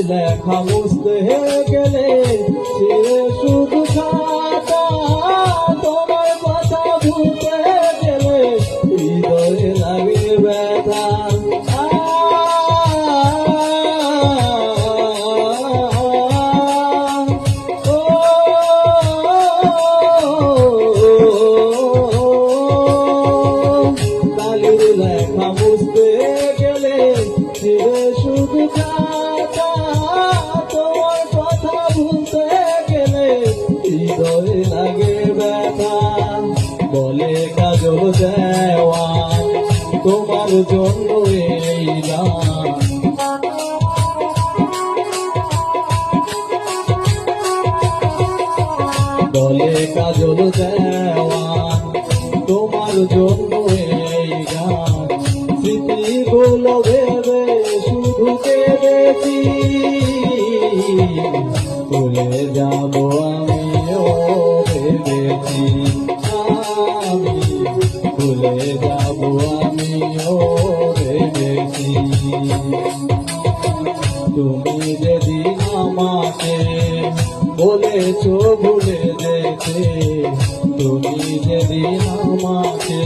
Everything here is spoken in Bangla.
লেখা মুছতে গেলে ছিঁড়ে শুধু খাতা, তোমার কথা ভুলতে গেলে হৃদয়ে লাগে ব্যথা। লেখা মুছতে গেলে ছিঁড়ে শুধু খাতা, তোমার কথা ভুলতে গেলে হৃদয়ে লাগে ব্যথা। বলে কাজল দেওয়ান তোমার জন্য এই গান, বলে কাজল দেওয়ান তোমার জন্য এই গান। স্মৃতিগুলো ভেবে শুধু কেঁদেছি, ভুলে যাব আমিও ভেবেছি, আমি ভুলে যাব আমিও ভেবেছি। তুমি যেদিন আমাকে বলেছ ভুলে যেতে, তুমি যেদিন আমাকে